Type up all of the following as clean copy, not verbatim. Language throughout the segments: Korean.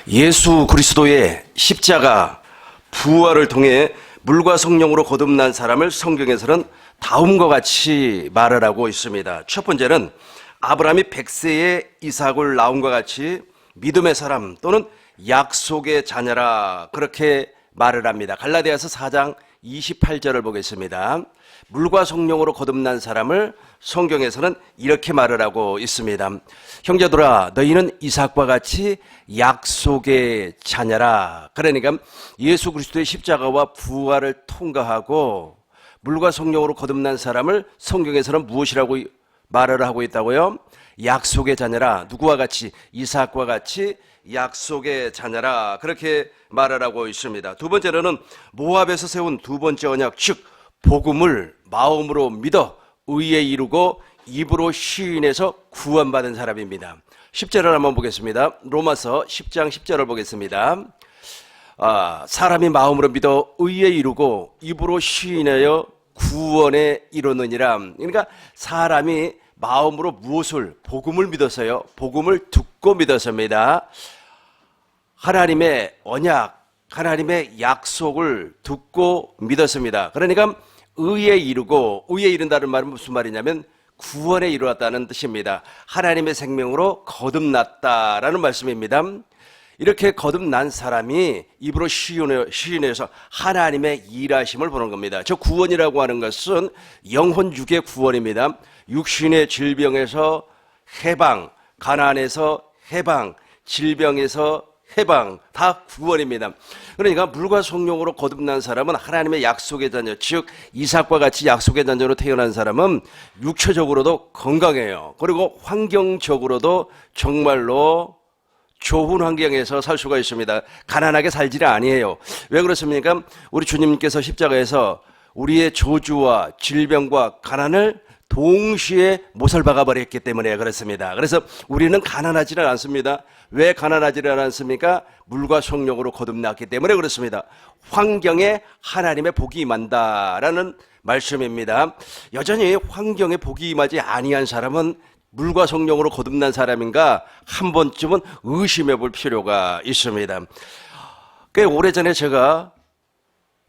예수 그리스도의 십자가 부활을 통해 물과 성령으로 거듭난 사람을 성경에서는 다음과 같이 말을 하고 있습니다. 첫 번째는 아브라함이 100세에 이삭을 낳은 것 같이 믿음의 사람 또는 약속의 자녀라 그렇게 말을 합니다. 갈라디아서 4장 28절을 보겠습니다. 물과 성령으로 거듭난 사람을 성경에서는 이렇게 말을 하고 있습니다. 형제들아 너희는 이삭과 같이 약속의 자녀라. 그러니까 예수 그리스도의 십자가와 부활을 통과하고 물과 성령으로 거듭난 사람을 성경에서는 무엇이라고 말을 하고 있다고요? 약속의 자녀라. 누구와 같이? 이삭과 같이 약속의 자녀라. 그렇게 말을 하고 있습니다. 두 번째로는 모압에서 세운 두 번째 언약, 즉 복음을 마음으로 믿어 의에 이루고 입으로 시인해서 구원받은 사람입니다. 10절을 한번 보겠습니다. 로마서 10장 10절을 보겠습니다. 사람이 마음으로 믿어 의에 이루고 입으로 시인하여 구원에 이르느니라. 그러니까 사람이 마음으로 무엇을? 복음을 믿어서요. 복음을 듣고 믿었습니다. 하나님의 언약, 하나님의 약속을 듣고 믿었습니다. 그러니까 의에 이르고, 의에 이른다는 말은 무슨 말이냐면 구원에 이르렀다는 뜻입니다. 하나님의 생명으로 거듭났다라는 말씀입니다. 이렇게 거듭난 사람이 입으로 시인해서 하나님의 일하심을 보는 겁니다. 저 구원이라고 하는 것은 영혼 육의 구원입니다. 육신의 질병에서 해방, 가난에서 해방, 질병에서 해방, 다 구원입니다. 그러니까 물과 성령으로 거듭난 사람은 하나님의 약속의 자녀, 즉 이삭과 같이 약속의 자녀로 태어난 사람은 육체적으로도 건강해요. 그리고 환경적으로도 정말로 좋은 환경에서 살 수가 있습니다. 가난하게 살지는 아니에요. 왜 그렇습니까? 우리 주님께서 십자가에서 우리의 저주와 질병과 가난을 동시에 못을 박아버렸기 때문에 그렇습니다. 그래서 우리는 가난하지는 않습니다. 왜 가난하지는 않습니까? 물과 성령으로 거듭났기 때문에 그렇습니다. 환경에 하나님의 복이 임한다라는 말씀입니다. 여전히 환경에 복이 임하지 아니한 사람은 물과 성령으로 거듭난 사람인가 한 번쯤은 의심해 볼 필요가 있습니다. 꽤 오래전에 제가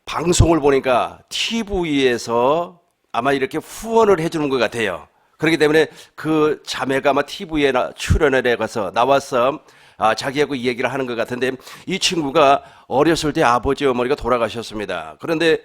방송을 보니까 TV에서 아마 이렇게 후원을 해주는 것 같아요. 그렇기 때문에 그 자매가 아마 TV에 출연을 해가서 나와서 자기하고 이 얘기를 하는 것 같은데, 이 친구가 어렸을 때 아버지 어머니가 돌아가셨습니다. 그런데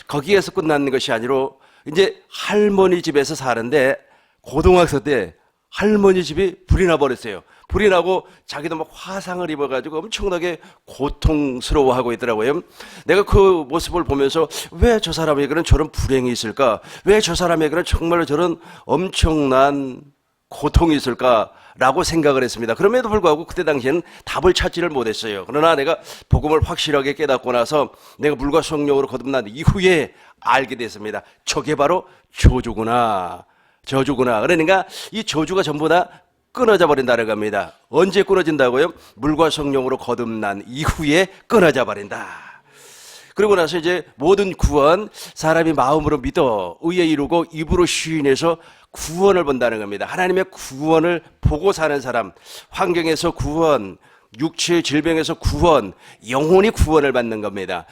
거기에서 끝나는 것이 아니라 이제 할머니 집에서 사는데 고등학생 때 할머니 집이 불이 나버렸어요. 불이 나고 자기도 막 화상을 입어가지고 엄청나게 고통스러워하고 있더라고요. 내가 그 모습을 보면서 왜 저 사람에게는 저런 불행이 있을까? 왜 저 사람에게는 정말로 저런 엄청난 고통이 있을까라고 생각을 했습니다. 그럼에도 불구하고 그때 당시에는 답을 찾지를 못했어요. 그러나 내가 복음을 확실하게 깨닫고 나서 내가 물과 성령으로 거듭난 이후에 알게 됐습니다. 저게 바로 저주구나. 그러니까 이 저주가 전부 다 끊어져 버린다는 겁니다. 언제 끊어진다고요? 물과 성령으로 거듭난 이후에 끊어져 버린다. 그리고 나서 이제 모든 구원, 사람이 마음으로 믿어 의에 이루고 입으로 시인해서 구원을 본다는 겁니다. 하나님의 구원을 보고 사는 사람, 환경에서 구원, 육체의 질병에서 구원, 영혼이 구원을 받는 겁니다.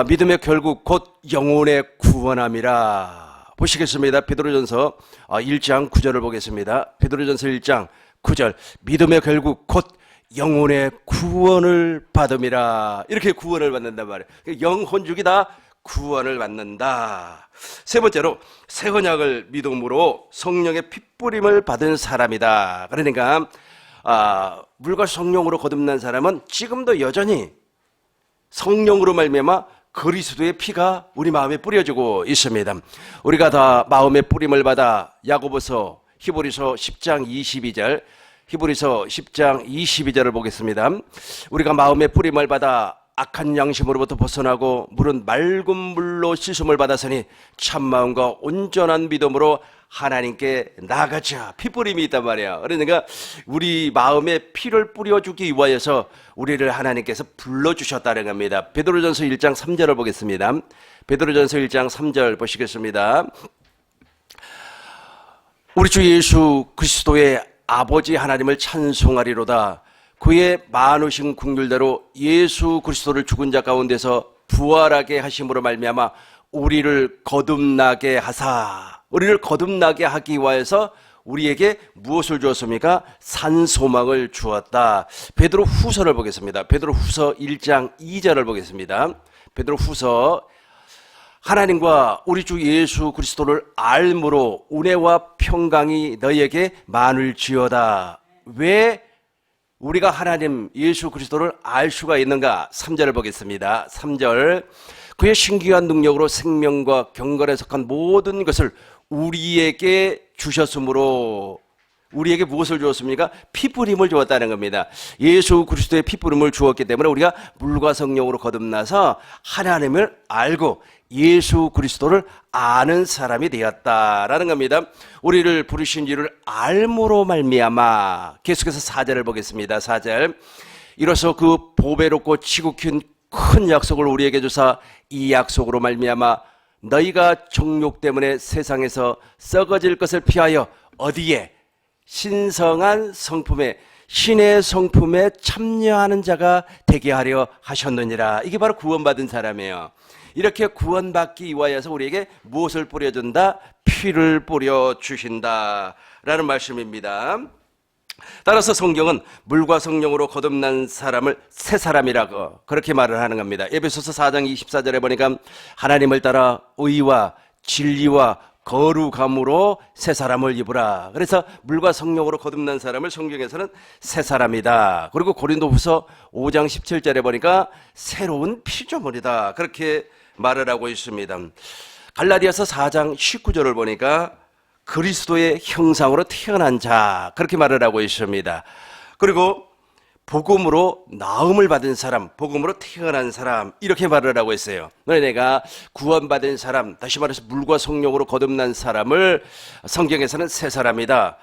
믿음의 결국 곧 영혼의 구원함이라. 보시겠습니다. 베드로전서 1장 9절을 보겠습니다. 베드로전서 1장 9절. 믿음의 결국 곧 영혼의 구원을 받음이라. 이렇게 구원을 받는단 말이에요. 영혼죽이 다 구원을 받는다. 세 번째로 새 언약을 믿음으로 성령의 핏부림을 받은 사람이다. 그러니까 물과 성령으로 거듭난 사람은 지금도 여전히 성령으로 말미암아 그리스도의 피가 우리 마음에 뿌려지고 있습니다. 우리가 다 마음의 뿌림을 받아 야고보서 히브리서 10장 22절, 히브리서 10장 22절을 보겠습니다. 우리가 마음의 뿌림을 받아 악한 양심으로부터 벗어나고 물은 맑은 물로 씻음을 받았으니 참마음과 온전한 믿음으로 하나님께 나아가자. 피뿌림이 있단 말이야. 그러니까 우리 마음에 피를 뿌려주기 위하여서 우리를 하나님께서 불러주셨다는 겁니다. 베드로전서 1장 3절을 보겠습니다. 베드로전서 1장 3절 보시겠습니다. 우리 주 예수 그리스도의 아버지 하나님을 찬송하리로다. 그의 많으신 긍휼대로 예수 그리스도를 죽은 자 가운데서 부활하게 하심으로 말미암아 우리를 거듭나게 하사, 우리를 거듭나게 하기 위하여서 우리에게 무엇을 주었습니까? 산 소망을 주었다. 베드로 후서를 보겠습니다. 베드로 후서 1장 2절을 보겠습니다. 베드로 후서, 하나님과 우리 주 예수 그리스도를 알므로 은혜와 평강이 너희에게 많을지어다. 왜 우리가 하나님 예수 그리스도를 알 수가 있는가? 3절을 보겠습니다. 3절, 그의 신기한 능력으로 생명과 경건에 속한 모든 것을 우리에게 주셨으므로, 우리에게 무엇을 주었습니까? 피뿌림을 주었다는 겁니다. 예수 그리스도의 피뿌림을 주었기 때문에 우리가 물과 성령으로 거듭나서 하나님을 알고 예수 그리스도를 아는 사람이 되었다라는 겁니다. 우리를 부르신 이를 알므로 말미암아, 계속해서 4절을 보겠습니다. 4절, 이로써 그 보배롭고 지극히 큰 약속을 우리에게 주사 이 약속으로 말미암아 너희가 정욕 때문에 세상에서 썩어질 것을 피하여 어디에? 신성한 성품에, 신의 성품에 참여하는 자가 되게 하려 하셨느니라. 이게 바로 구원받은 사람이에요. 이렇게 구원받기 위하여서 우리에게 무엇을 뿌려준다? 피를 뿌려주신다 라는 말씀입니다. 따라서 성경은 물과 성령으로 거듭난 사람을 새 사람이라고 그렇게 말을 하는 겁니다. 에베소서 4장 24절에 보니까 하나님을 따라 의와 진리와 거룩함으로 새 사람을 입으라. 그래서 물과 성령으로 거듭난 사람을 성경에서는 새 사람이다. 그리고 고린도후서 5장 17절에 보니까 새로운 피조물이다. 그렇게 말을 하고 있습니다. 갈라디아서 4장 19절을 보니까 그리스도의 형상으로 태어난 자, 그렇게 말을 하고 있습니다. 그리고 복음으로 나음을 받은 사람, 복음으로 태어난 사람, 이렇게 말을 하고 있어요. 내가 구원받은 사람, 다시 말해서 물과 성령으로 거듭난 사람을 성경에서는 새 사람이다,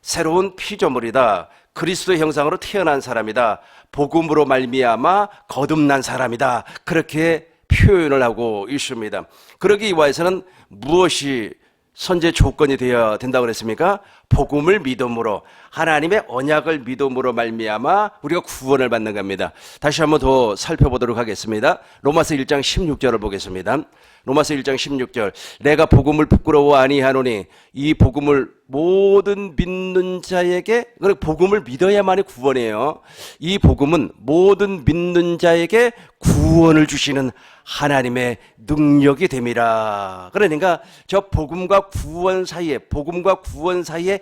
새로운 피조물이다, 그리스도의 형상으로 태어난 사람이다, 복음으로 말미암아 거듭난 사람이다, 그렇게 표현을 하고 있습니다. 그러기 위해서는 무엇이 선제 조건이 되어야 된다고 그랬습니까? 복음을 믿음으로, 하나님의 언약을 믿음으로 말미암아 우리가 구원을 받는 겁니다. 다시 한번 더 살펴보도록 하겠습니다. 로마서 1장 16절을 보겠습니다. 로마서 1장 16절, 내가 복음을 부끄러워 아니하노니 이 복음을 모든 믿는 자에게, 복음을 믿어야만이 구원이에요. 이 복음은 모든 믿는 자에게 구원을 주시는 하나님의 능력이 됨이라. 그러니까 저 복음과 구원 사이에, 복음과 구원 사이에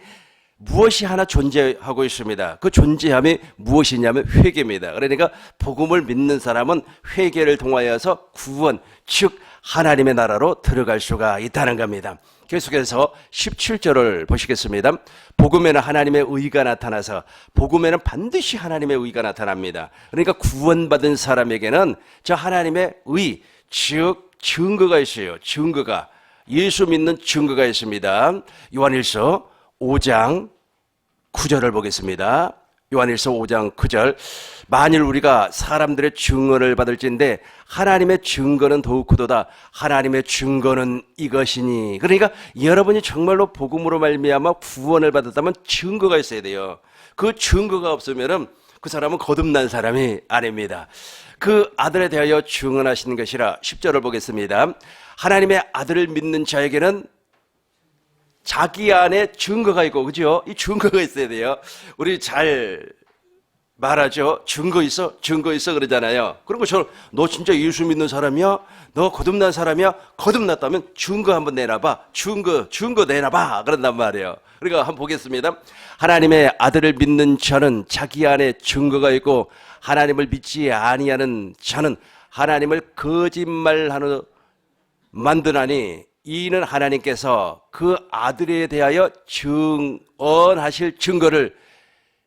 무엇이 하나 존재하고 있습니다. 그 존재함이 무엇이냐면 회개입니다. 그러니까 복음을 믿는 사람은 회개를 통하여서 구원, 즉 하나님의 나라로 들어갈 수가 있다는 겁니다. 계속해서 17절을 보시겠습니다. 복음에는 하나님의 의가 나타나서, 복음에는 반드시 하나님의 의가 나타납니다. 그러니까 구원받은 사람에게는 저 하나님의 의, 즉 증거가 있어요. 증거가, 예수 믿는 증거가 있습니다. 요한일서 5장 9절을 보겠습니다. 요한일서 5장 9절, 만일 우리가 사람들의 증언을 받을진대 하나님의 증거는 더욱 크도다. 하나님의 증거는 이것이니. 그러니까 여러분이 정말로 복음으로 말미암아 구원을 받았다면 증거가 있어야 돼요. 그 증거가 없으면 그 사람은 거듭난 사람이 아닙니다. 그 아들에 대하여 증언하시는 것이라. 10절을 보겠습니다. 하나님의 아들을 믿는 자에게는 자기 안에 증거가 있고, 그죠? 이 증거가 있어야 돼요. 우리 잘 말하죠. 증거 있어? 증거 있어? 그러잖아요. 그리고 너 진짜 예수 믿는 사람이야? 너 거듭난 사람이야? 거듭났다면 증거 한번 내놔봐. 증거 내놔봐. 그런단 말이에요. 그러니까 한번 보겠습니다. 하나님의 아들을 믿는 자는 자기 안에 증거가 있고, 하나님을 믿지 아니하는 자는 하나님을 거짓말하는 만드나니, 이는 하나님께서 그 아들에 대하여 증언하실 증거를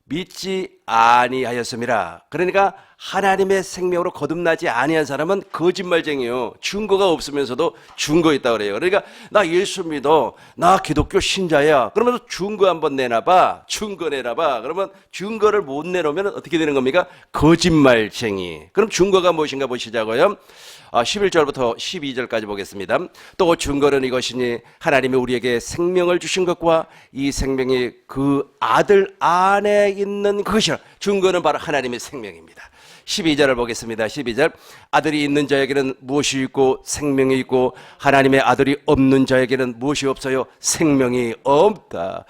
믿지 아니하였음이라. 그러니까 하나님의 생명으로 거듭나지 아니한 사람은 거짓말쟁이에요. 증거가 없으면서도 증거 있다 그래요. 그러니까 나 예수 믿어, 나 기독교 신자야. 그러면서 증거 한번 내놔봐, 증거 내놔봐. 그러면 증거를 못 내놓으면 어떻게 되는 겁니까? 거짓말쟁이. 그럼 증거가 무엇인가 보시자고요. 11절부터 12절까지 보겠습니다. 또 증거는 이것이니 하나님이 우리에게 생명을 주신 것과 이 생명이 그 아들 안에 있는 그것이라. 증거는 바로 하나님의 생명입니다. 12절을 보겠습니다. 12절. 아들이 있는 자에게는 무엇이 있고 생명이 있고 하나님의 아들이 없는 자에게는 무엇이 없어요? 생명이 없다.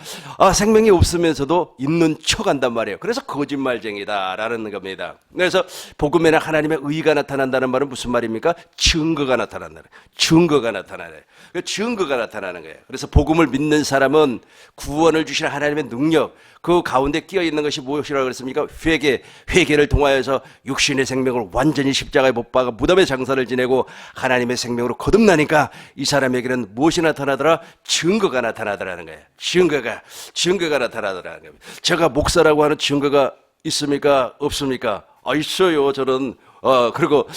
생명이 없으면서도 있는 척한단 말이에요. 그래서 거짓말쟁이다라는 겁니다. 그래서 복음에는 하나님의 의가 나타난다는 말은 무슨 말입니까? 증거가 나타난다는 거예요. 증거가 나타나는 거예요. 증거가 나타나는 거예요. 그래서 복음을 믿는 사람은 구원을 주시는 하나님의 능력, 그 가운데 끼어 있는 것이 무엇이라고 그랬습니까? 회개를 통하여서 육신의 생명을 완전히 십자가에 못 박아 무덤의 장사를 지내고 하나님의 생명으로 거듭나니까 이 사람에게는 무엇이 나타나더라? 증거가 나타나더라는 거예요. 증거가 나타나더라는 겁니다. 제가 목사라고 하는 증거가 있습니까? 없습니까? 있어요. 저는 그리고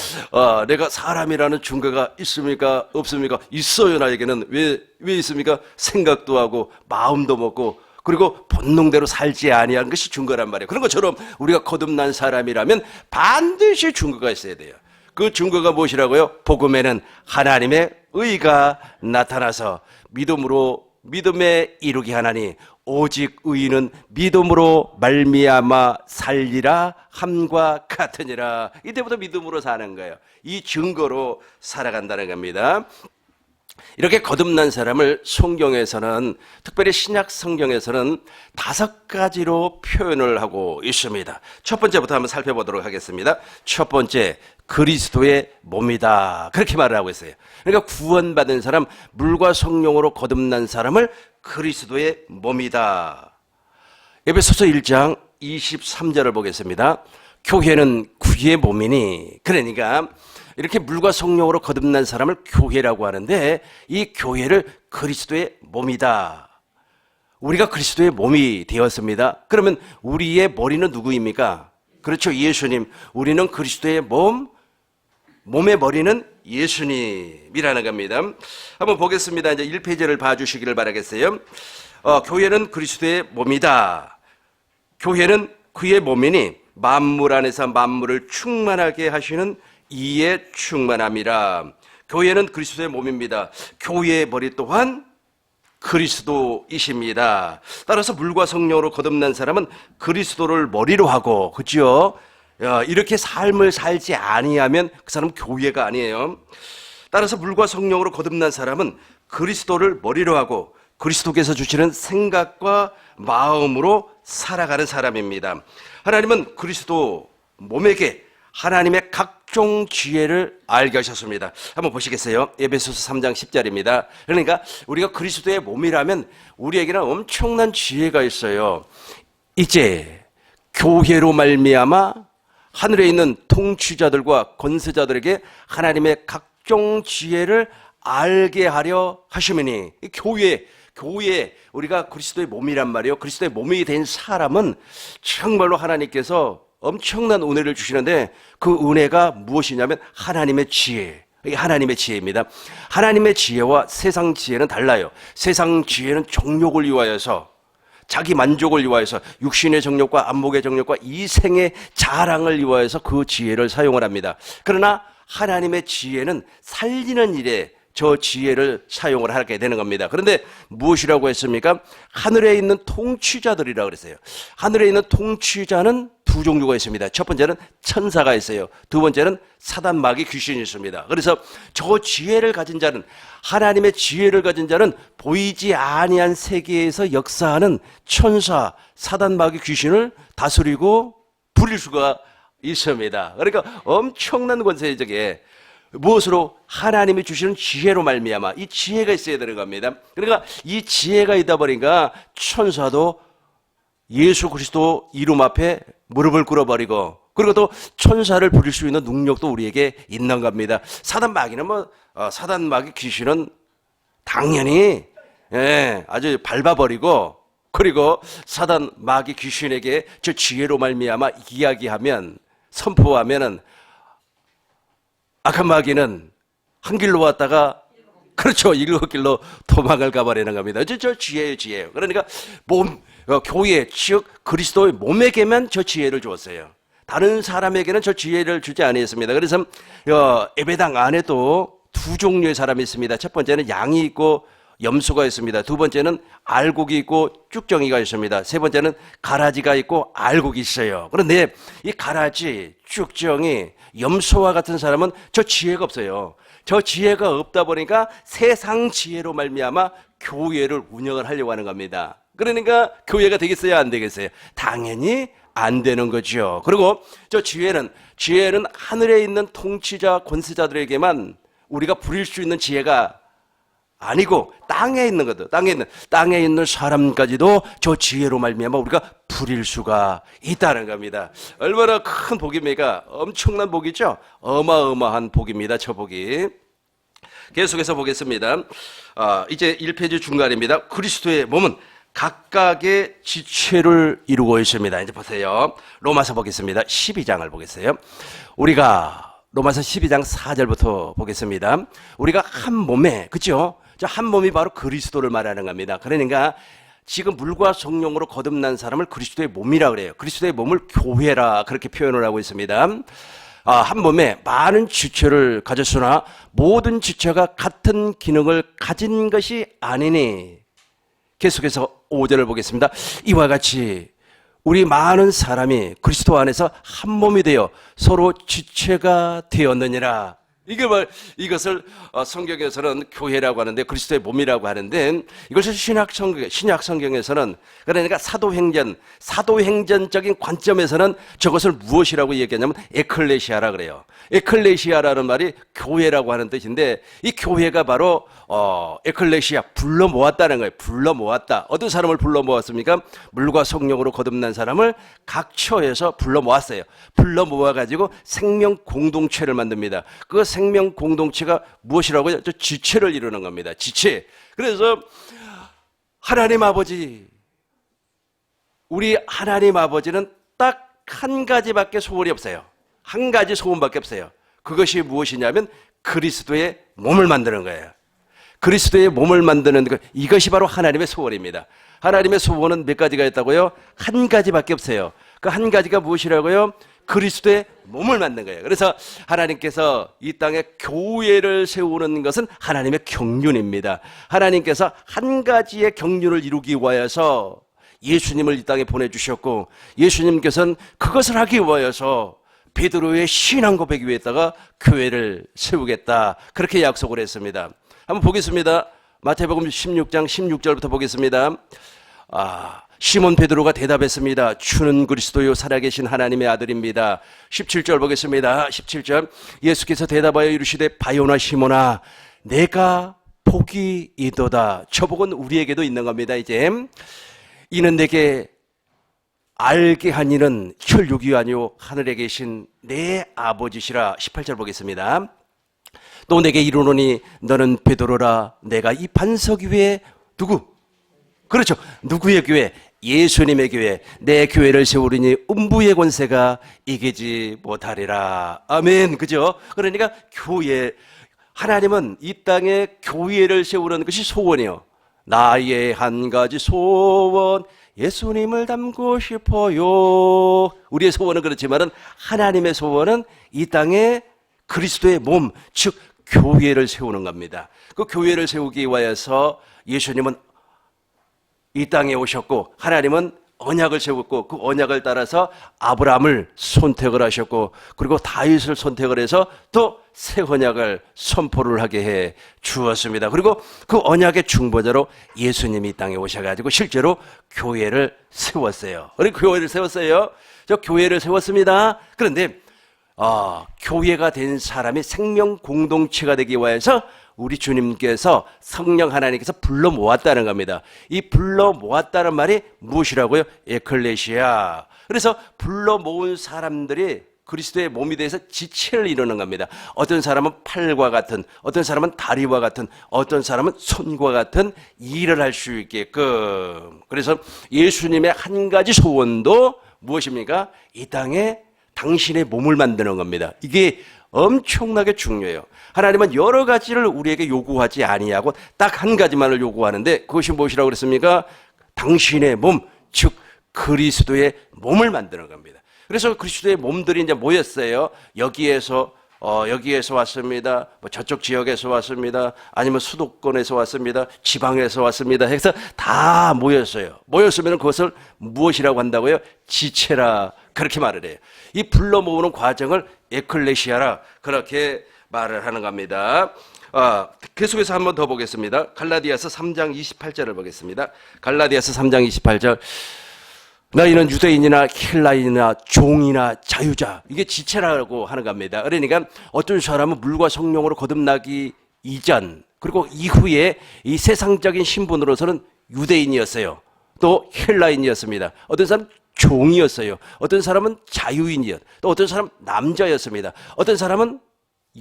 내가 사람이라는 증거가 있습니까? 없습니까? 있어요. 나에게는 왜 있습니까? 생각도 하고 마음도 먹고 그리고 본능대로 살지 아니하는 것이 증거란 말이에요. 그런 것처럼 우리가 거듭난 사람이라면 반드시 증거가 있어야 돼요. 그 증거가 무엇이라고요? 복음에는 하나님의 의가 나타나서 믿음에 이르게 하나니 오직 의인은 믿음으로 말미암아 살리라 함과 같으니라. 이때부터 믿음으로 사는 거예요. 이 증거로 살아간다는 겁니다. 이렇게 거듭난 사람을 성경에서는, 특별히 신약 성경에서는 5가지로 표현을 하고 있습니다. 첫 번째부터 한번 살펴보도록 하겠습니다. 첫 번째, 그리스도의 몸이다. 그렇게 말을 하고 있어요. 그러니까 구원받은 사람, 물과 성령으로 거듭난 사람을 그리스도의 몸이다. 에베소서 1장 23절을 보겠습니다. 교회는 그의 몸이니. 그러니까 이렇게 물과 성령으로 거듭난 사람을 교회라고 하는데 이 교회를 그리스도의 몸이다. 우리가 그리스도의 몸이 되었습니다. 그러면 우리의 머리는 누구입니까? 그렇죠. 예수님. 우리는 그리스도의 몸의 머리는 예수님이라는 겁니다. 한번 보겠습니다. 이제 1페이지를 봐주시기를 바라겠어요. 교회는 그리스도의 몸이다. 교회는 그의 몸이니 만물 안에서 만물을 충만하게 하시는 이에 충만함이라. 교회는 그리스도의 몸입니다. 교회의 머리 또한 그리스도이십니다. 따라서 물과 성령으로 거듭난 사람은 그리스도를 머리로 하고, 그죠? 이렇게 삶을 살지 아니하면 그 사람은 교회가 아니에요. 따라서 물과 성령으로 거듭난 사람은 그리스도를 머리로 하고 그리스도께서 주시는 생각과 마음으로 살아가는 사람입니다. 하나님은 그리스도 몸에게 하나님의 각종 지혜를 알게 하셨습니다. 한번 보시겠어요? 에베소서 3장 10절입니다. 그러니까 우리가 그리스도의 몸이라면 우리에게는 엄청난 지혜가 있어요. 이제 교회로 말미암아 하늘에 있는 통치자들과 권세자들에게 하나님의 각종 지혜를 알게 하려 하시매니. 교회 우리가 그리스도의 몸이란 말이에요. 그리스도의 몸이 된 사람은 정말로 하나님께서 엄청난 은혜를 주시는데 그 은혜가 무엇이냐면 하나님의 지혜. 이게 하나님의 지혜입니다. 하나님의 지혜와 세상 지혜는 달라요. 세상 지혜는 정욕을 위하여서, 자기 만족을 위하여서, 육신의 정욕과 안목의 정욕과 이생의 자랑을 위하여서 그 지혜를 사용을 합니다. 그러나 하나님의 지혜는 살리는 일에 저 지혜를 사용을 하게 되는 겁니다. 그런데 무엇이라고 했습니까? 하늘에 있는 통치자들이라고 그랬어요. 하늘에 있는 통치자는 두 종류가 있습니다. 첫 번째는 천사가 있어요. 두 번째는 사단 마귀 귀신이 있습니다. 그래서 저 지혜를 가진 자는, 하나님의 지혜를 가진 자는 보이지 아니한 세계에서 역사하는 천사, 사단 마귀 귀신을 다스리고 부릴 수가 있습니다. 그러니까 엄청난 권세적에 무엇으로? 하나님이 주시는 지혜로 말미암아. 이 지혜가 있어야 되는 겁니다. 그러니까 이 지혜가 있다 보니까 천사도 예수 그리스도 이름 앞에 무릎을 꿇어버리고, 그리고 또 천사를 부릴 수 있는 능력도 우리에게 있는 겁니다. 사단 마귀는 사단 마귀 귀신은 당연히 아주 밟아버리고, 그리고 사단 마귀 귀신에게 저 지혜로 말미암아 이야기하면 선포하면은 악한 마귀는 한 길로 왔다가 그렇죠. 일곱 길로 도망을 가버리는 겁니다. 저 지혜예요. 그러니까 교회, 즉 그리스도의 몸에게만 저 지혜를 주었어요. 다른 사람에게는 저 지혜를 주지 아니했습니다. 그래서 예배당 안에도 두 종류의 사람이 있습니다. 첫 번째는 양이 있고 염소가 있습니다. 두 번째는 알곡이 있고 쭉정이가 있습니다. 세 번째는 가라지가 있고 알곡이 있어요. 그런데 이 가라지, 쭉정이, 염소와 같은 사람은 저 지혜가 없어요. 저 지혜가 없다 보니까 세상 지혜로 말미암아 교회를 운영을 하려고 하는 겁니다. 그러니까 교회가 되겠어요, 안 되겠어요? 당연히 안 되는 거죠. 그리고 저 지혜는 하늘에 있는 통치자, 권세자들에게만 우리가 부릴 수 있는 지혜가 아니고 땅에 있는 거죠. 땅에 있는 사람까지도 저 지혜로 말미암아 우리가 부릴 수가 있다는 겁니다. 얼마나 큰 복입니까? 엄청난 복이죠. 어마어마한 복입니다. 저 복이. 계속해서 보겠습니다. 이제 1페이지 중간입니다. 그리스도의 몸은 각각의 지체를 이루고 있습니다. 이제 보세요. 로마서 보겠습니다. 12장을 보겠어요. 우리가 로마서 12장 4절부터 보겠습니다. 우리가 한 몸에, 그죠? 저 한 몸이 바로 그리스도를 말하는 겁니다. 그러니까 지금 물과 성령으로 거듭난 사람을 그리스도의 몸이라 그래요. 그리스도의 몸을 교회라 그렇게 표현을 하고 있습니다. 한 몸에 많은 지체를 가졌으나 모든 지체가 같은 기능을 가진 것이 아니니. 계속해서 5절을 보겠습니다. 이와 같이 우리 많은 사람이 그리스도 안에서 한 몸이 되어 서로 지체가 되었느니라. 이것을 성경에서는 교회라고 하는데 그리스도의 몸이라고 하는데 이것을 신약 성경에서는 그러니까 사도행전적인 관점에서는 저것을 무엇이라고 얘기하냐면 에클레시아라 그래요. 에클레시아라는 말이 교회라고 하는 뜻인데 이 교회가 바로 에클레시아, 불러 모았다는 거예요. 불러 모았다. 어떤 사람을 불러 모았습니까? 물과 성령으로 거듭난 사람을 각 처에서 불러 모았어요. 불러 모아가지고 생명 공동체를 만듭니다. 그 생명 공동체가 무엇이라고요? 저 지체를 이루는 겁니다. 지체. 그래서 하나님 아버지, 우리 하나님 아버지는 딱 한 가지밖에 소원이 없어요. 한 가지 소원밖에 없어요. 그것이 무엇이냐면 그리스도의 몸을 만드는 거예요. 그리스도의 몸을 만드는 것, 이것이 바로 하나님의 소원입니다. 하나님의 소원은 몇 가지가 있다고요? 한 가지밖에 없어요. 그 한 가지가 무엇이라고요? 그리스도의 몸을 만든 거예요. 그래서 하나님께서 이 땅에 교회를 세우는 것은 하나님의 경륜입니다. 하나님께서 한 가지의 경륜을 이루기 위하여서 예수님을 이 땅에 보내주셨고 예수님께서는 그것을 하기 위하여서 베드로의 신앙 고백 위에다가 교회를 세우겠다 그렇게 약속을 했습니다. 한번 보겠습니다. 마태복음 16장 16절부터 보겠습니다. 시몬 베드로가 대답했습니다. 주는 그리스도요 살아계신 하나님의 아들입니다. 17절 보겠습니다. 17절 예수께서 대답하여 이르시되 바요나 시몬아 내가 복이 있도다. 저 복은 우리에게도 있는 겁니다. 이제 이는 내게 알게 한 이는 혈육이 아니오 하늘에 계신 내 아버지시라. 18절 보겠습니다. 또 내게 이르노니 너는 베드로라. 내가 이 반석 위에 누구? 그렇죠. 누구의 교회? 예수님의 교회. 내 교회를 세우리니 음부의 권세가 이기지 못하리라. 아멘. 그죠? 그러니까 교회, 하나님은 이 땅에 교회를 세우는 것이 소원이요. 나의 한 가지 소원, 예수님을 닮고 싶어요. 우리의 소원은 그렇지만은 하나님의 소원은 이 땅에 그리스도의 몸, 즉 교회를 세우는 겁니다. 그 교회를 세우기 위하여서 예수님은 이 땅에 오셨고 하나님은 언약을 세웠고 그 언약을 따라서 아브라함을 선택을 하셨고 그리고 다윗을 선택을 해서 또 새 언약을 선포를 하게 해 주었습니다. 그리고 그 언약의 중보자로 예수님이 이 땅에 오셔가지고 실제로 교회를 세웠어요. 그리고 교회를 세웠어요. 저 교회를 세웠습니다. 그런데 교회가 된 사람이 생명 공동체가 되기 위해서 우리 주님께서 성령 하나님께서 불러 모았다는 겁니다. 이 불러 모았다는 말이 무엇이라고요? 에클레시아. 그래서 불러 모은 사람들이 그리스도의 몸이 돼서 지체를 이루는 겁니다. 어떤 사람은 팔과 같은, 어떤 사람은 다리와 같은, 어떤 사람은 손과 같은 일을 할 수 있게끔. 그래서 예수님의 한 가지 소원도 무엇입니까? 이 땅에 당신의 몸을 만드는 겁니다. 이게 엄청나게 중요해요. 하나님은 여러 가지를 우리에게 요구하지 아니하고 딱 한 가지만을 요구하는데 그것이 무엇이라고 그랬습니까? 당신의 몸, 즉 그리스도의 몸을 만드는 겁니다. 그래서 그리스도의 몸들이 이제 모였어요. 여기에서 왔습니다. 뭐 저쪽 지역에서 왔습니다. 아니면 수도권에서 왔습니다. 지방에서 왔습니다. 해서 다 모였어요. 모였으면 그것을 무엇이라고 한다고요? 지체라. 그렇게 말을 해요. 이 불러 모으는 과정을 에클레시아라. 그렇게 말을 하는 겁니다. 계속해서 한 번 더 보겠습니다. 갈라디아서 3장 28절을 보겠습니다. 갈라디아서 3장 28절. 너희는 유대인이나 헬라인이나 종이나 자유자, 이게 지체라고 하는 겁니다. 그러니까 어떤 사람은 물과 성령으로 거듭나기 이전 그리고 이후에 이 세상적인 신분으로서는 유대인이었어요. 또 헬라인이었습니다. 어떤 사람은 종이었어요. 어떤 사람은 자유인이었, 또 어떤 사람은 남자였습니다. 어떤 사람은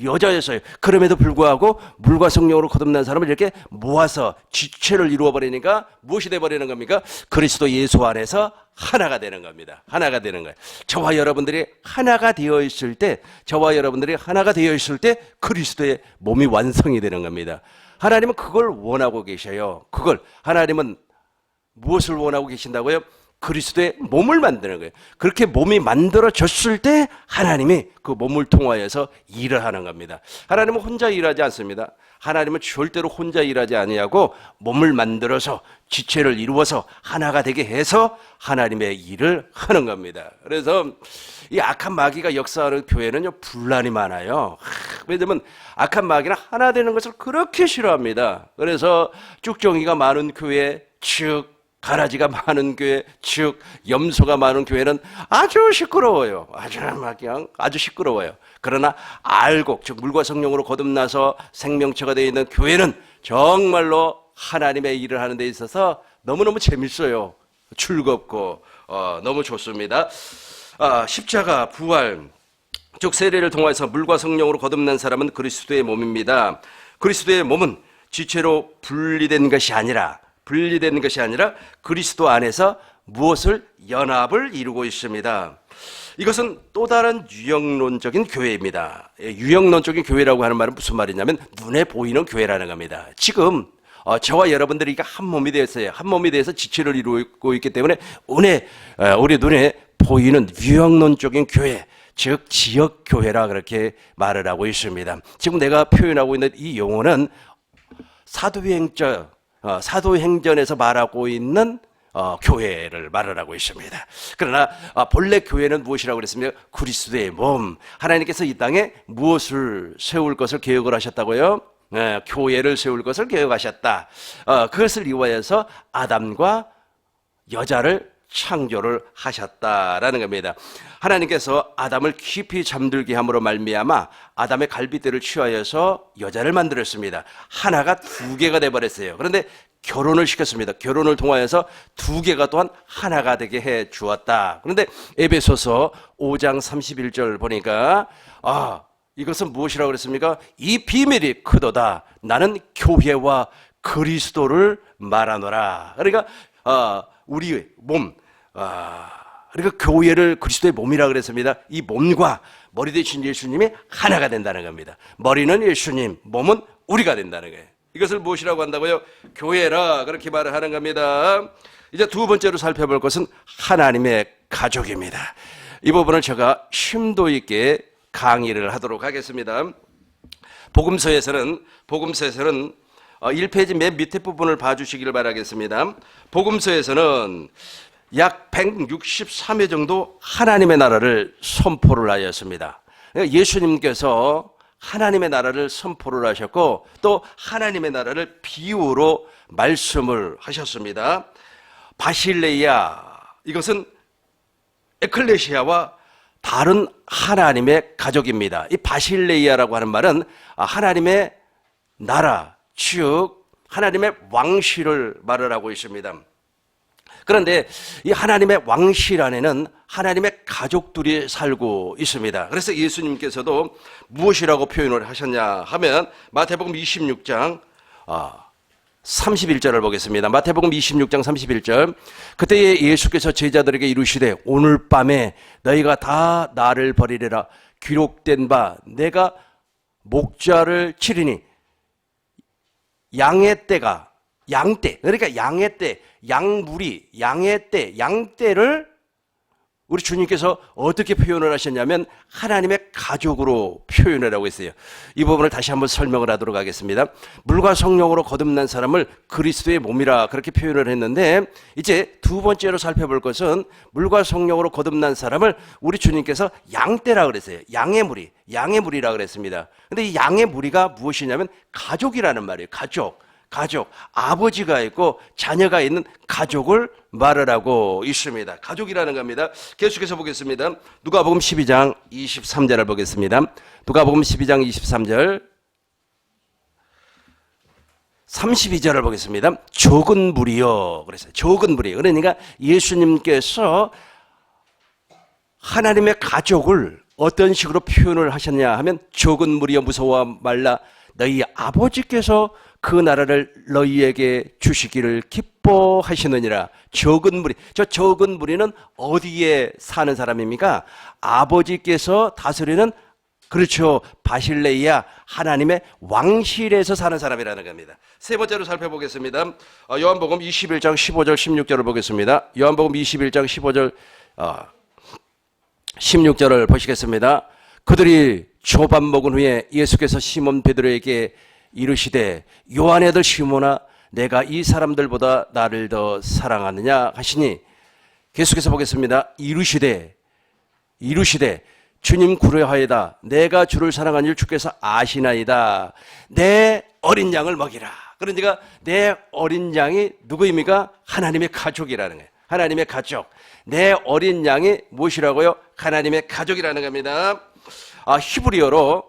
여자였어요. 그럼에도 불구하고 물과 성령으로 거듭난 사람을 이렇게 모아서 지체를 이루어 버리니까 무엇이 되어버리는 겁니까? 그리스도 예수 안에서 하나가 되는 겁니다. 하나가 되는 거예요. 저와 여러분들이 하나가 되어 있을 때, 그리스도의 몸이 완성이 되는 겁니다. 하나님은 그걸 원하고 계셔요. 하나님은 무엇을 원하고 계신다고요? 그리스도의 몸을 만드는 거예요. 그렇게 몸이 만들어졌을 때 하나님이 그 몸을 통하여서 일을 하는 겁니다. 하나님은 혼자 일하지 않습니다. 하나님은 절대로 혼자 일하지 아니하고 몸을 만들어서 지체를 이루어서 하나가 되게 해서 하나님의 일을 하는 겁니다. 그래서 이 악한 마귀가 역사하는 교회는요, 분란이 많아요. 왜냐면 악한 마귀는 하나 되는 것을 그렇게 싫어합니다. 그래서 쭉정이가 많은 교회, 즉 가라지가 많은 교회, 즉 염소가 많은 교회는 아주 시끄러워요. 아주 시끄러워요. 그러나 알곡, 즉 물과 성령으로 거듭나서 생명체가 되어 있는 교회는 정말로 하나님의 일을 하는 데 있어서 너무너무 재밌어요. 즐겁고 너무 좋습니다. 십자가, 부활, 즉 세례를 통해서 물과 성령으로 거듭난 사람은 그리스도의 몸입니다. 그리스도의 몸은 지체로 분리된 것이 아니라 그리스도 안에서 무엇을 연합을 이루고 있습니다. 이것은 또 다른 유형론적인 교회입니다. 유형론적인 교회라고 하는 말은 무슨 말이냐면 눈에 보이는 교회라는 겁니다. 지금 저와 여러분들이 한 몸이 되었어요. 한 몸이 되어서 지체를 이루고 있기 때문에 우리 눈에 보이는 유형론적인 교회, 즉 지역교회라 그렇게 말을 하고 있습니다. 지금 내가 표현하고 있는 이 용어는 사도행전에서 말하고 있는 교회를 말을 하고 있습니다. 그러나 본래 교회는 무엇이라고 그랬습니까? 그리스도의 몸. 하나님께서 이 땅에 무엇을 세울 것을 계획을 하셨다고요? 교회를 세울 것을 계획하셨다. 그것을 이유하여서 아담과 여자를 창조를 하셨다라는 겁니다. 하나님께서 아담을 깊이 잠들게 함으로 말미암아 아담의 갈빗대를 취하여서 여자를 만들었습니다. 하나가 두 개가 돼버렸어요. 그런데 결혼을 시켰습니다. 결혼을 통하여서 두 개가 또한 하나가 되게 해 주었다. 그런데 에베소서 5장 31절 보니까 이것은 무엇이라고 그랬습니까? 이 비밀이 크도다. 나는 교회와 그리스도를 말하노라. 그러니까 우리 몸, 그러니까 교회를 그리스도의 몸이라고 그랬습니다. 이 몸과 머리 되신 예수님이 하나가 된다는 겁니다. 머리는 예수님, 몸은 우리가 된다는 거예요. 이것을 무엇이라고 한다고요? 교회라 그렇게 말을 하는 겁니다. 이제 두 번째로 살펴볼 것은 하나님의 가족입니다. 이 부분을 제가 심도 있게 강의를 하도록 하겠습니다. 복음서에서는 1페이지 맨 밑에 부분을 봐주시기를 바라겠습니다. 복음서에서는 약 163회 정도 하나님의 나라를 선포를 하였습니다. 예수님께서 하나님의 나라를 선포를 하셨고 또 하나님의 나라를 비유로 말씀을 하셨습니다. 바실레이아, 이것은 에클레시아와 다른 하나님의 가족입니다. 이 바실레이아라고 하는 말은 하나님의 나라, 즉 하나님의 왕실을 말을 하고 있습니다. 그런데 이 하나님의 왕실 안에는 하나님의 가족들이 살고 있습니다. 그래서 예수님께서도 무엇이라고 표현을 하셨냐 하면 마태복음 26장 31절을 보겠습니다. 마태복음 26장 31절. 그때 예수께서 제자들에게 이르시되 오늘 밤에 너희가 다 나를 버리리라. 기록된 바 내가 목자를 치리니 양의 떼가 양떼, 그러니까 양의 떼, 양무리, 양의 떼, 양떼를 우리 주님께서 어떻게 표현을 하셨냐면 하나님의 가족으로 표현을 하고 있어요. 이 부분을 다시 한번 설명을 하도록 하겠습니다. 물과 성령으로 거듭난 사람을 그리스도의 몸이라 그렇게 표현을 했는데, 이제 두 번째로 살펴볼 것은 물과 성령으로 거듭난 사람을 우리 주님께서 양떼라 그랬어요. 양의 무리라 그랬습니다. 근데 이 양의 무리가 무엇이냐면 가족이라는 말이에요. 가족, 아버지가 있고 자녀가 있는 가족을 말을 하고 있습니다. 가족이라는 겁니다. 계속해서 보겠습니다. 누가복음 12장 23절을 보겠습니다. 누가복음 12장 23절 32절을 보겠습니다. 적은 무리요. 그랬어요. 적은 무리. 그러니까 예수님께서 하나님의 가족을 어떤 식으로 표현을 하셨냐 하면 적은 무리여 무서워 말라 너희 아버지께서 그 나라를 너희에게 주시기를 기뻐하시느니라. 적은 무리. 저 적은 무리는 어디에 사는 사람입니까? 아버지께서 다스리는, 그렇죠, 바실레이아 하나님의 왕실에서 사는 사람이라는 겁니다. 세 번째로 살펴보겠습니다. 요한복음 21장 15절 16절을 보겠습니다. 요한복음 21장 15절 16절을 보시겠습니다. 그들이 초밥 먹은 후에 예수께서 시몬 베드로에게 이르시되 요한의 아들 시몬아 내가 이 사람들보다 나를 더 사랑하느냐 하시니, 계속해서 보겠습니다. 이르시되 주님 구려하이다. 내가 주를 사랑한 줄 주께서 아시나이다. 내 어린 양을 먹이라. 그러니까 내 어린 양이 누구입니까? 하나님의 가족이라는 거예요. 하나님의 가족. 내 어린 양이 무엇이라고요? 하나님의 가족이라는 겁니다. 히브리어로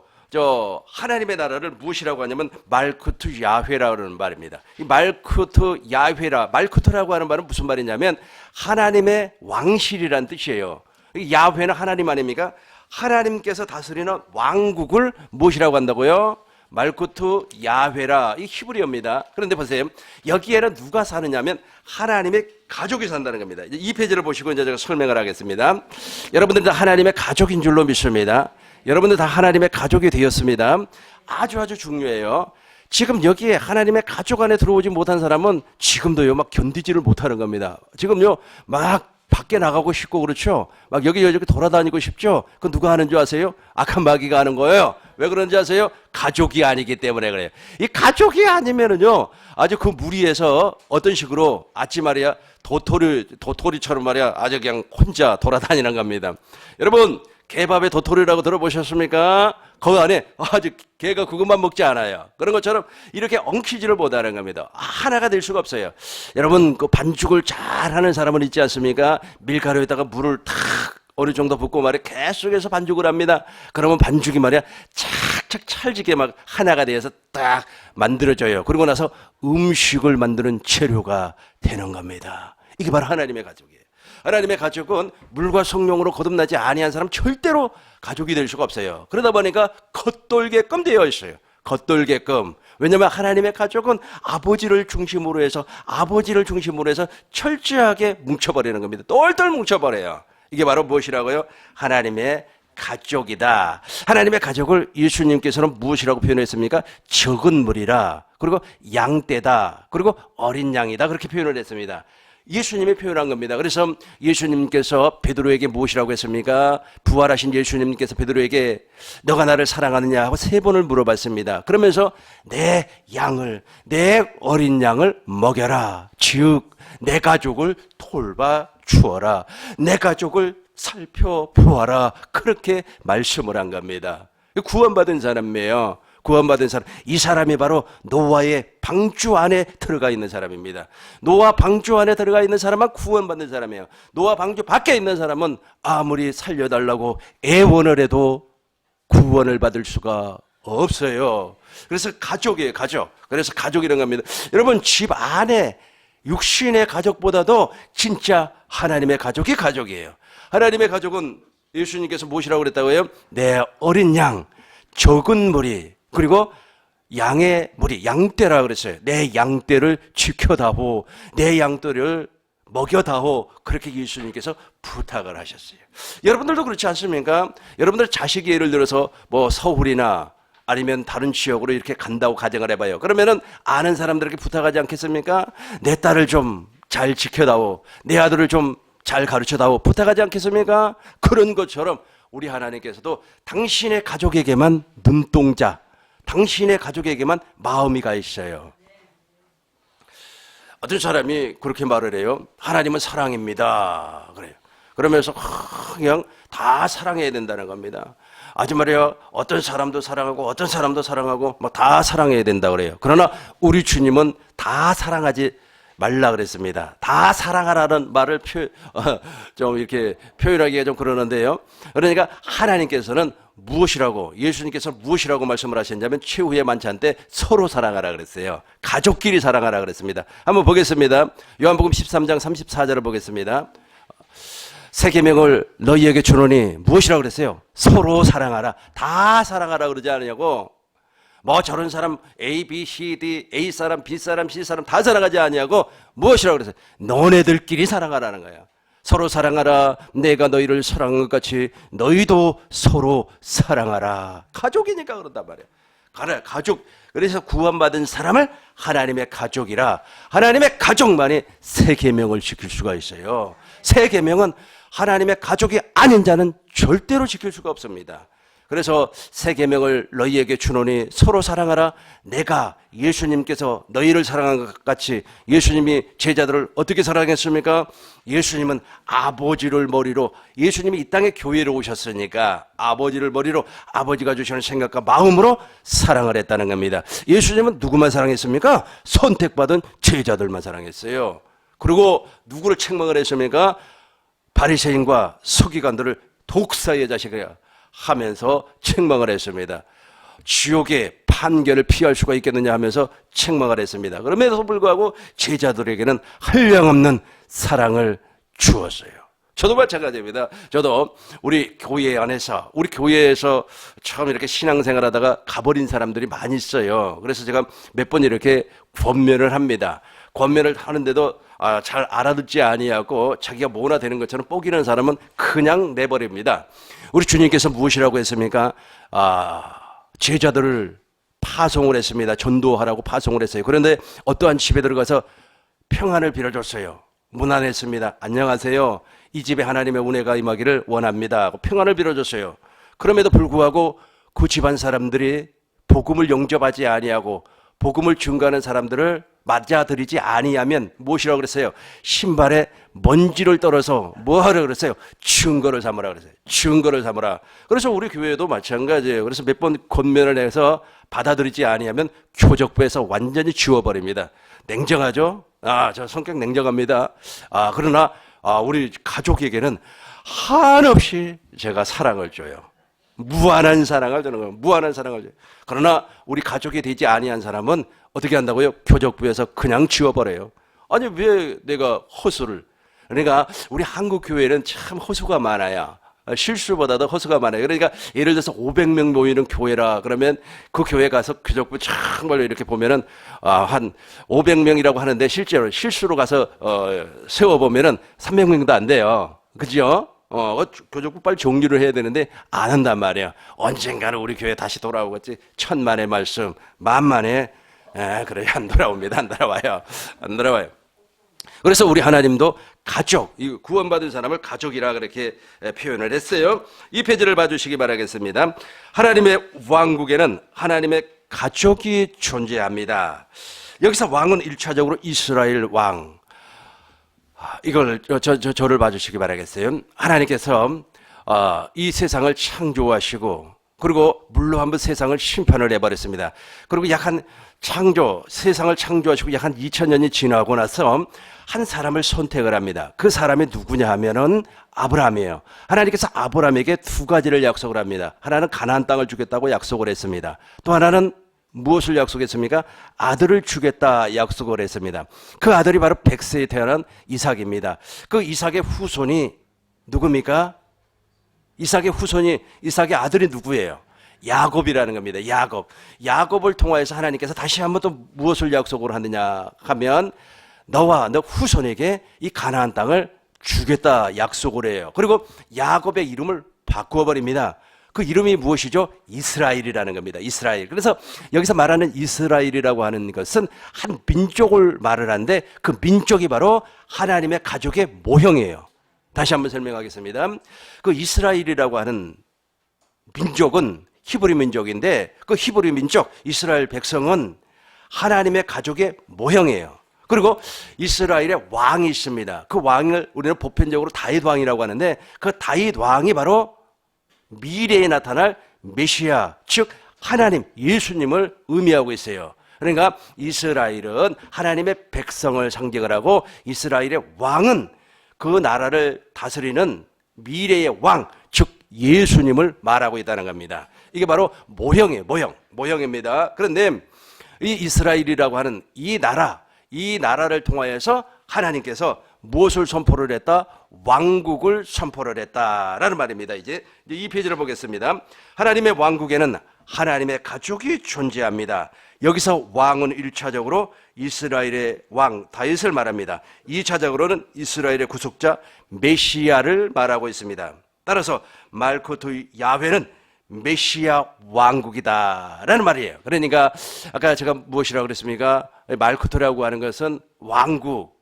하나님의 나라를 무엇이라고 하냐면 말쿠트 야훼라는 말입니다. 이 말쿠트 야훼라, 말쿠트라고 하는 말은 무슨 말이냐면 하나님의 왕실이란 뜻이에요. 야훼는 하나님 아닙니까? 하나님께서 다스리는 왕국을 무엇이라고 한다고요? 말쿠트 야훼라, 이 히브리어입니다. 그런데 보세요. 여기에는 누가 사느냐면 하나님의 가족이 산다는 겁니다. 이 페이지를 보시고 이제 제가 설명을 하겠습니다. 여러분들 다 하나님의 가족인 줄로 믿습니다. 여러분들 다 하나님의 가족이 되었습니다. 아주 중요해요. 지금 여기에 하나님의 가족 안에 들어오지 못한 사람은 지금도요 막 견디지를 못하는 겁니다. 지금요 막 밖에 나가고 싶고, 그렇죠? 막 여기저기 돌아다니고 싶죠? 그건 누가 하는 줄 아세요? 악한 마귀가 하는 거예요. 왜 그런지 아세요? 가족이 아니기 때문에 그래요. 이 가족이 아니면은요 아주 그 무리에서 어떤 식으로 아치 말이야 도토리처럼 말이야 아주 그냥 혼자 돌아다니는 겁니다. 여러분, 개밥의 도토리라고 들어보셨습니까? 그 안에 아주 개가 그것만 먹지 않아요. 그런 것처럼 이렇게 엉키지를 못하는 겁니다. 하나가 될 수가 없어요. 여러분, 그 반죽을 잘하는 사람은 있지 않습니까? 밀가루에다가 물을 탁 어느 정도 붓고 말이야 계속해서 반죽을 합니다. 그러면 반죽이 말이야 착착 찰지게 막 하나가 되어서 딱 만들어져요. 그러고 나서 음식을 만드는 재료가 되는 겁니다. 이게 바로 하나님의 가족이에요. 하나님의 가족은 물과 성령으로 거듭나지 아니한 사람 절대로 가족이 될 수가 없어요. 그러다 보니까 겉돌게끔 되어 있어요. 겉돌게끔. 왜냐하면 하나님의 가족은 아버지를 중심으로 해서 철저하게 뭉쳐버리는 겁니다. 똘똘 뭉쳐버려요. 이게 바로 무엇이라고요? 하나님의 가족이다. 하나님의 가족을 예수님께서는 무엇이라고 표현했습니까? 적은 무리라, 그리고 양떼다, 그리고 어린 양이다, 그렇게 표현을 했습니다. 예수님이 표현한 겁니다. 그래서 예수님께서 베드로에게 무엇이라고 했습니까? 부활하신 예수님께서 베드로에게 너가 나를 사랑하느냐 하고 3번을 물어봤습니다. 그러면서 내 어린 양을 먹여라. 즉 내 가족을 돌봐 주어라. 내 가족을 살펴보아라. 그렇게 말씀을 한 겁니다. 구원받은 사람이에요. 구원받은 사람, 이 사람이 바로 노아의 방주 안에 들어가 있는 사람입니다. 노아 방주 안에 들어가 있는 사람은 구원받는 사람이에요. 노아 방주 밖에 있는 사람은 아무리 살려달라고 애원을 해도 구원을 받을 수가 없어요. 그래서 가족이에요, 가족. 그래서 가족이라는 겁니다. 여러분, 집 안에 육신의 가족보다도 진짜 하나님의 가족이 가족이에요. 하나님의 가족은 예수님께서 무엇이라고 그랬다고요? 내 어린 양, 적은 무리, 그리고 양의 무리, 양떼라 그랬어요. 내 양떼를 지켜다오, 내 양떼를 먹여다오, 그렇게 예수님께서 부탁을 하셨어요. 여러분들도 그렇지 않습니까? 여러분들 자식이 예를 들어서 뭐 서울이나 아니면 다른 지역으로 이렇게 간다고 가정을 해봐요. 그러면은 아는 사람들에게 부탁하지 않겠습니까? 내 딸을 좀 잘 지켜다오, 내 아들을 좀 잘 가르쳐다오, 부탁하지 않겠습니까? 그런 것처럼 우리 하나님께서도 당신의 가족에게만 눈동자, 당신의 가족에게만 마음이 가 있어요. 어떤 사람이 그렇게 말을 해요. 하나님은 사랑입니다. 그래요. 그러면서 그냥 다 사랑해야 된다는 겁니다. 아주 말이야, 어떤 사람도 사랑하고 어떤 사람도 사랑하고 막 다 사랑해야 된다 그래요. 그러나 우리 주님은 다 사랑하지 말라 그랬습니다. 다 사랑하라는 말을 좀 이렇게 표현하기가 좀 그러는데요. 그러니까 하나님께서는 무엇이라고, 예수님께서 무엇이라고 말씀을 하셨냐면 최후의 만찬 때 서로 사랑하라 그랬어요. 가족끼리 사랑하라 그랬습니다. 한번 보겠습니다. 요한복음 13장 34절을 보겠습니다. 새 계명을 너희에게 주노니 무엇이라고 그랬어요? 서로 사랑하라. 다 사랑하라 그러지 않냐고. 뭐 저런 사람 A, B, C, D, A 사람, B 사람, C 사람 다 사랑하지 않냐고. 무엇이라고 그랬어요? 너네들끼리 사랑하라는 거야. 서로 사랑하라. 내가 너희를 사랑한 것 같이 너희도 서로 사랑하라. 가족이니까 그런단 말이야. 가족. 그래서 구원받은 사람을 하나님의 가족이라. 하나님의 가족만이 새 계명을 지킬 수가 있어요. 새 계명은 하나님의 가족이 아닌 자는 절대로 지킬 수가 없습니다. 그래서 새 계명을 너희에게 주노니 서로 사랑하라. 내가 예수님께서 너희를 사랑한 것 같이, 예수님이 제자들을 어떻게 사랑했습니까? 예수님은 아버지를 머리로, 예수님이 이 땅에 교회로 오셨으니까 아버지를 머리로, 아버지가 주시는 생각과 마음으로 사랑을 했다는 겁니다. 예수님은 누구만 사랑했습니까? 선택받은 제자들만 사랑했어요. 그리고 누구를 책망을 했습니까? 바리새인과 서기관들을 독사의 자식이라 하면서 책망을 했습니다. 지옥의 판결을 피할 수가 있겠느냐 하면서 책망을 했습니다. 그럼에도 불구하고 제자들에게는 한량없는 사랑을 주었어요. 저도 마찬가지입니다. 저도 우리 교회 안에서, 우리 교회에서 처음 이렇게 신앙생활 하다가 가버린 사람들이 많이 있어요. 그래서 제가 몇 번 이렇게 권면을 합니다. 권면을 하는데도 잘 알아듣지 아니하고 자기가 뭐나 되는 것처럼 뽀기는 사람은 그냥 내버립니다. 우리 주님께서 무엇이라고 했습니까? 제자들을 파송을 했습니다. 전도하라고 파송을 했어요. 그런데 어떠한 집에 들어가서 평안을 빌어줬어요. 문 안에 했습니다. 안녕하세요. 이 집에 하나님의 은혜가 임하기를 원합니다. 평안을 빌어줬어요. 그럼에도 불구하고 그 집안 사람들이 복음을 영접하지 아니하고 복음을 증거하는 사람들을 맞아들이지 아니하면 무엇이라고 그랬어요? 신발에 먼지를 떨어서 뭐 하라 그랬어요? 증거를 삼으라 그랬어요. 증거를 삼으라. 그래서 우리 교회도 마찬가지예요. 그래서 몇 번 권면을 해서 받아들이지 아니하면 교적부에서 완전히 지워버립니다. 냉정하죠? 저 성격 냉정합니다. 그러나 우리 가족에게는 한없이 제가 사랑을 줘요. 무한한 사랑을 주는 거예요. 무한한 사랑을 줘요. 그러나 우리 가족이 되지 아니한 사람은 어떻게 한다고요? 교적부에서 그냥 지워버려요. 아니 왜 내가 허수를. 그러니까 우리 한국 교회는 참 허수가 많아요. 실수보다도 허수가 많아요. 그러니까 예를 들어서 500명 모이는 교회라 그러면 그 교회 가서 교적부 정말로 이렇게 보면은 한 500명이라고 하는데 실제로 실수로 가서 세워보면은 300명도 안 돼요. 그죠? 교적부 빨리 종료를 해야 되는데 안 한단 말이야. 언젠가는 우리 교회 다시 돌아오겠지. 천만의 말씀, 만만의 그래 안 돌아옵니다. 안 돌아와요. 안 돌아와요. 그래서 우리 하나님도 가족, 이 구원받은 사람을 가족이라 그렇게 표현을 했어요. 이 페이지를 봐주시기 바라겠습니다. 하나님의 왕국에는 하나님의 가족이 존재합니다. 여기서 왕은 1차적으로 이스라엘 왕. 이걸 저를 봐주시기 바라겠어요. 하나님께서 이 세상을 창조하시고 그리고 물로 한번 세상을 심판을 해버렸습니다. 그리고 세상을 창조하시고 약 한 2000년이 지나고 나서 한 사람을 선택을 합니다. 그 사람이 누구냐 하면은 아브라함이에요. 하나님께서 아브라함에게 두 가지를 약속을 합니다. 하나는 가나안 땅을 주겠다고 약속을 했습니다. 또 하나는 무엇을 약속했습니까? 아들을 주겠다 약속을 했습니다. 그 아들이 바로 100세에 태어난 이삭입니다. 그 이삭의 후손이 누굽니까? 이삭의 아들이 누구예요? 야곱이라는 겁니다. 야곱을 통하여서 하나님께서 다시 한번 또 무엇을 약속을 하느냐 하면 너와 너 후손에게 이 가나안 땅을 주겠다 약속을 해요. 그리고 야곱의 이름을 바꾸어 버립니다. 그 이름이 무엇이죠? 이스라엘이라는 겁니다. 이스라엘. 그래서 여기서 말하는 이스라엘이라고 하는 것은 한 민족을 말을 하는데 그 민족이 바로 하나님의 가족의 모형이에요. 다시 한번 설명하겠습니다. 그 이스라엘이라고 하는 민족은 히브리 민족인데 그 히브리 민족 이스라엘 백성은 하나님의 가족의 모형이에요. 그리고 이스라엘의 왕이 있습니다. 그 왕을 우리는 보편적으로 다윗 왕이라고 하는데 그 다윗 왕이 바로 미래에 나타날 메시아, 즉 하나님 예수님을 의미하고 있어요. 그러니까 이스라엘은 하나님의 백성을 상징을 하고 이스라엘의 왕은 그 나라를 다스리는 미래의 왕, 즉 예수님을 말하고 있다는 겁니다. 이게 바로 모형이에요. 모형입니다. 그런데 이 이스라엘이라고 하는 이 나라를 통하여서 하나님께서 무엇을 선포를 했다? 왕국을 선포를 했다라는 말입니다. 이제 이 페이지를 보겠습니다. 하나님의 왕국에는 하나님의 가족이 존재합니다. 여기서 왕은 1차적으로 이스라엘의 왕 다윗을 말합니다. 2차적으로는 이스라엘의 구속자 메시아를 말하고 있습니다. 따라서 말코토 야훼는 메시아 왕국이다라는 말이에요. 그러니까 아까 제가 무엇이라고 그랬습니까? 말코토라고 하는 것은 왕국.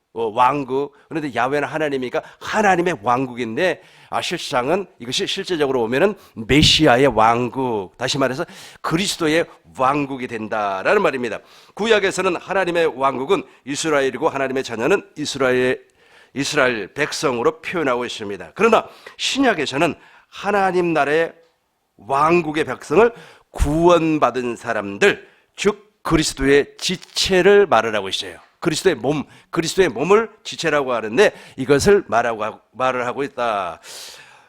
그런데 야훼는 하나님이니까 하나님의 왕국인데 실상은 이것이 실제적으로 오면은 메시아의 왕국, 다시 말해서 그리스도의 왕국이 된다라는 말입니다. 구약에서는 하나님의 왕국은 이스라엘이고 하나님의 자녀는 이스라엘 백성으로 표현하고 있습니다. 그러나 신약에서는 하나님 나라의 왕국의 백성을 구원받은 사람들, 즉 그리스도의 지체를 말을 하고 있어요. 그리스도의 몸을 지체라고 하는데 이것을 말을 하고 있다.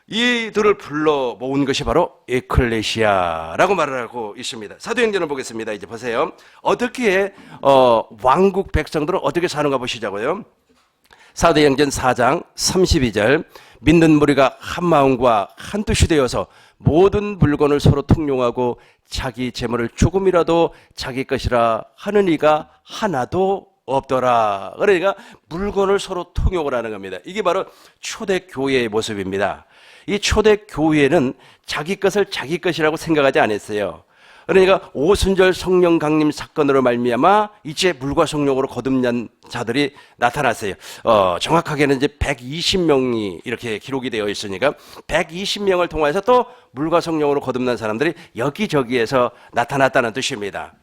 이들을 불러 모은 것이 바로 에클레시아라고 말을 하고 있습니다. 사도행전을 보겠습니다. 이제 보세요. 어떻게 왕국 백성들은 어떻게 사는가 보시자고요. 사도행전 4장 32절 믿는 무리가 한 마음과 한 뜻이 되어서 모든 물건을 서로 통용하고 자기 재물을 조금이라도 자기 것이라 하는 이가 하나도 없더라. 그러니까 물건을 서로 통용을 하는 겁니다. 이게 바로 초대교회의 모습입니다. 이 초대교회는 자기 것을 자기 것이라고 생각하지 않았어요. 그러니까 오순절 성령 강림 사건으로 말미암아 이제 물과 성령으로 거듭난 자들이 나타났어요. 정확하게는 이제 120명이 이렇게 기록이 되어 있으니까 120명을 통해서 또 물과 성령으로 거듭난 사람들이 여기저기에서 나타났다는 뜻입니다.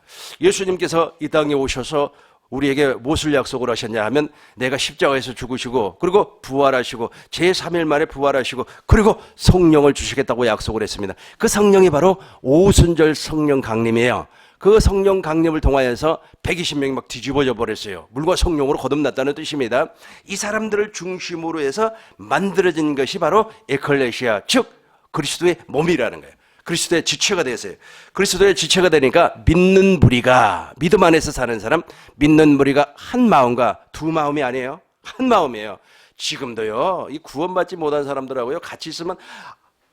예수님께서 이 땅에 오셔서 우리에게 무엇을 약속을 하셨냐 하면 내가 십자가에서 죽으시고 그리고 부활하시고 제3일 만에 부활하시고 그리고 성령을 주시겠다고 약속을 했습니다. 그 성령이 바로 오순절 성령 강림이에요. 그 성령 강림을 통하여서 120명이 막 뒤집어져 버렸어요. 물과 성령으로 거듭났다는 뜻입니다. 이 사람들을 중심으로 해서 만들어진 것이 바로 에클레시아, 즉 그리스도의 몸이라는 거예요. 그리스도의 지체가 되었어요. 그리스도의 지체가 되니까 믿는 무리가, 믿음 안에서 사는 사람, 믿는 무리가 한 마음과 두 마음이 아니에요. 한 마음이에요. 지금도요, 이 구원받지 못한 사람들하고요, 같이 있으면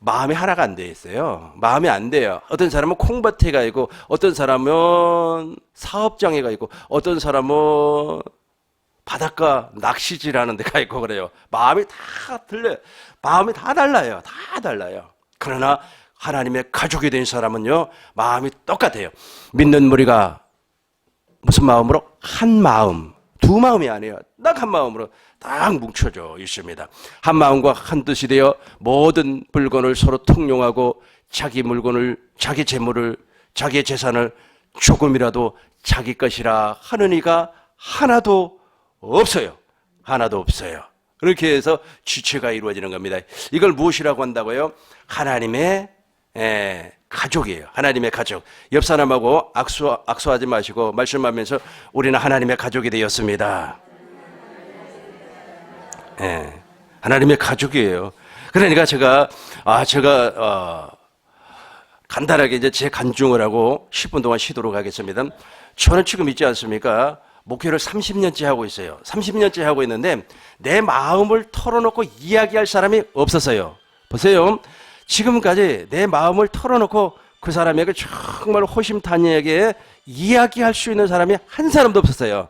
마음이 하나가 안 돼 있어요. 마음이 안 돼요. 어떤 사람은 콩밭에가 있고, 어떤 사람은 사업장에가 있고, 어떤 사람은 바닷가 낚시질 하는 데가 있고 그래요. 마음이 다 틀려요. 마음이 다 달라요. 다 달라요. 그러나 하나님의 가족이 된 사람은요, 마음이 똑같아요. 믿는 무리가 무슨 마음으로? 한 마음, 두 마음이 아니에요. 딱 한 마음으로 딱 뭉쳐져 있습니다. 한 마음과 한 뜻이 되어 모든 물건을 서로 통용하고 자기 물건을, 자기 재물을, 자기의 재산을 조금이라도 자기 것이라 하는 이가 하나도 없어요. 하나도 없어요. 그렇게 해서 지체가 이루어지는 겁니다. 이걸 무엇이라고 한다고요? 하나님의 가족이에요. 하나님의 가족. 옆 사람하고 악수하지 마시고 말씀하면서 우리는 하나님의 가족이 되었습니다. 하나님의 가족이에요. 그러니까 제가 간단하게 이제 제 간증을 하고 10분 동안 쉬도록 하겠습니다. 저는 지금 있지 않습니까? 목회를 30년째 하고 있어요. 30년째 하고 있는데 내 마음을 털어놓고 이야기할 사람이 없었어요. 보세요. 지금까지 내 마음을 털어놓고 그 사람에게 정말 호심탄회하게 이야기할 수 있는 사람이 한 사람도 없었어요.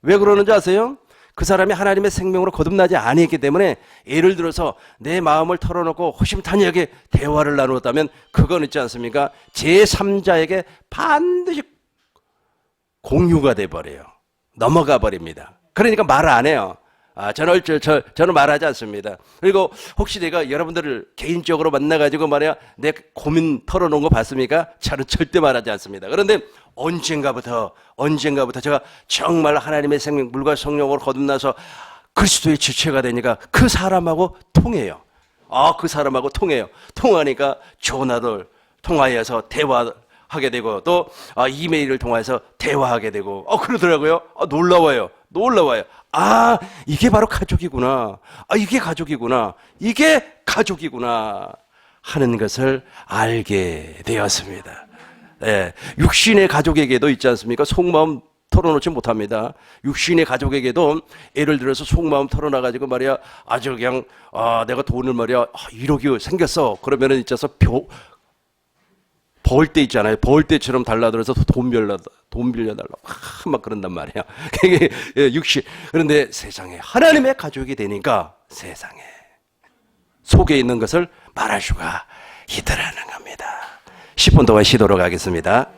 왜 그러는지 아세요? 그 사람이 하나님의 생명으로 거듭나지 아니했기 때문에 예를 들어서 내 마음을 털어놓고 호심탄회하게 대화를 나누었다면 그건 있지 않습니까? 제3자에게 반드시 공유가 돼버려요. 넘어가 버립니다. 그러니까 말을 안 해요. 저는 말하지 않습니다. 그리고 혹시 내가 여러분들을 개인적으로 만나가지고 말이야, 내 고민 털어놓은 거 봤습니까? 저는 절대 말하지 않습니다. 그런데 언젠가부터 제가 정말 하나님의 생명, 물과 성령으로 거듭나서 그리스도의 지체가 되니까 그 사람하고 통해요. 그 사람하고 통해요. 통하니까 전화를 통화해서 대화하게 되고 또 이메일을 통해서 대화하게 되고 그러더라고요. 놀라워요. 이게 바로 가족이구나. 이게 가족이구나. 이게 가족이구나 하는 것을 알게 되었습니다. 네, 육신의 가족에게도 있지 않습니까? 속마음 털어놓지 못합니다. 육신의 가족에게도 예를 들어서 속마음 털어놔가지고 말이야, 아주 그냥 내가 돈을 말이야 1억이 생겼어. 그러면은 있어서 벌 때 있잖아요. 벌 때처럼 달라들어서 돈 빌려달라고 막 그런단 말이야. 그게 육신. 그런데 세상에 하나님의 가족이 되니까 세상에 속에 있는 것을 말할 수가 있더라는 겁니다. 10분 동안 쉬도록 하겠습니다.